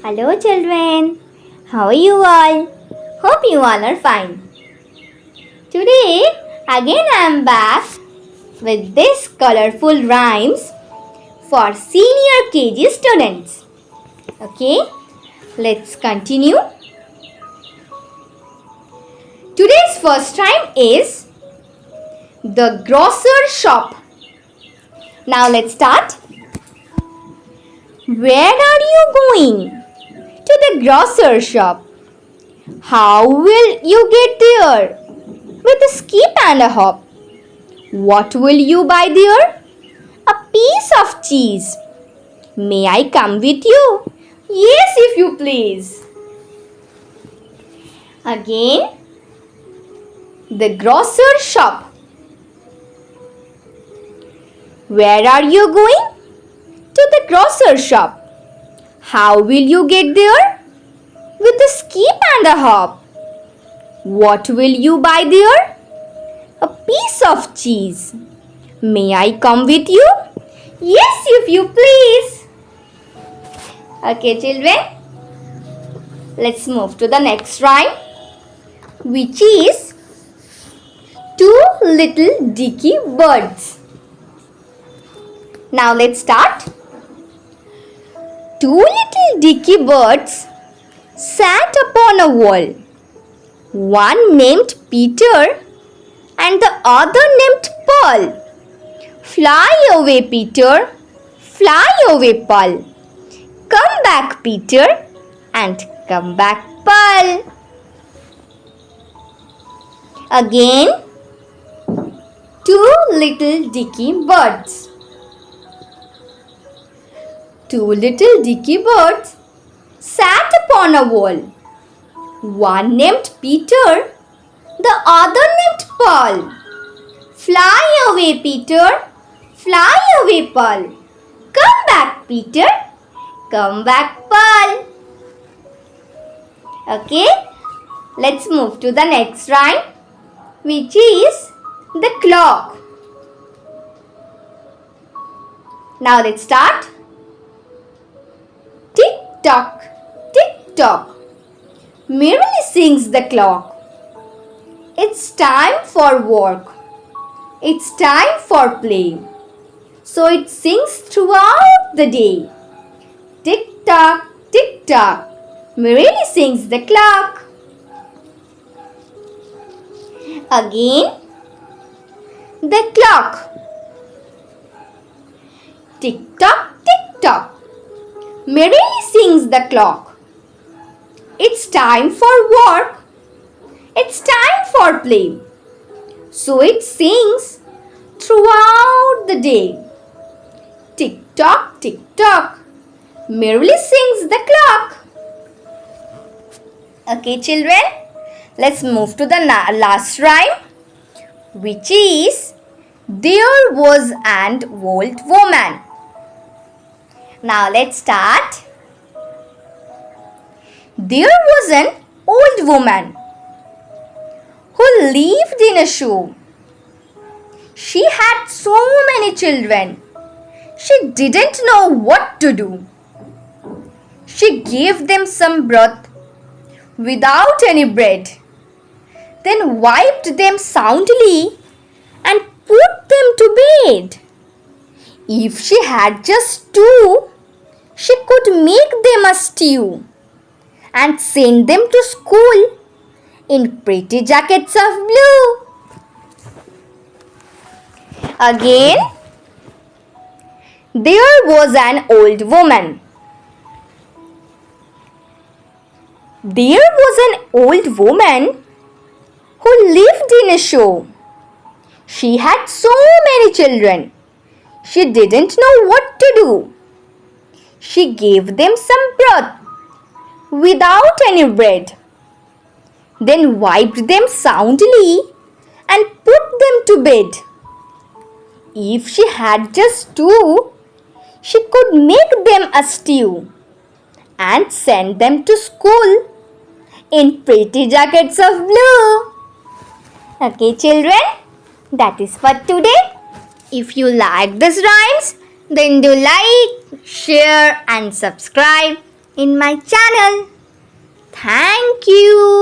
Hello children, how are you all? Hope you all are fine. Today again I am back with this colorful rhymes for senior KG students. Okay, let's continue. Today's first rhyme is The Grocer's Shop. Now let's start. Where are you going? To the grocer's shop. How will you get there? With a skip and a hop. What will you buy there? A piece of cheese. May I come with you? Yes, if you please. Again, the grocer's shop. Where are you going? To the grocer's shop. How will you get there? With a skip and a hop. What will you buy there? A piece of cheese. May I come with you? Yes, if you please. Okay, children. Let's move to the next rhyme, which is Two Little Dickey Birds. Now let's start. Two little dicky birds sat upon a wall. One named Peter and the other named Paul. Fly away, Peter. Fly away, Paul. Come back, Peter, and come back, Paul. Again, two little dicky birds. Two little dicky birds sat upon a wall. One named Peter, the other named Paul. Fly away, Peter. Fly away, Paul. Come back, Peter. Come back, Paul. Okay, let's move to the next rhyme, which is the clock. Now let's start. Tick-tock, tick-tock, merrily sings the clock. It's time for work. It's time for play. So it sings throughout the day. Tick-tock, tick-tock, merrily sings the clock. Again, the clock. Tick-tock, tick-tock, merrily sings the clock. It's time for work. It's time for play. So it sings throughout the day. Tick-tock, tick-tock, merrily sings the clock. Okay, children, let's move to the last rhyme, which is There was an old woman. Now let's start. There was an old woman who lived in a show. She had so many children. She didn't know what to do. She gave them some broth without any bread, then wiped them soundly and put them to bed. If she had just two, she could make them a stew and send them to school in pretty jackets of blue. Again, there was an old woman. There was an old woman who lived in a show. She had so many children. She didn't know what to do. She gave them some broth without any bread, then wiped them soundly and put them to bed. If she had just two, she could make them a stew and send them to school in pretty jackets of blue. Okay, children, that is for today. If you like these rhymes, then do like, share and subscribe. in my channel. Thank you.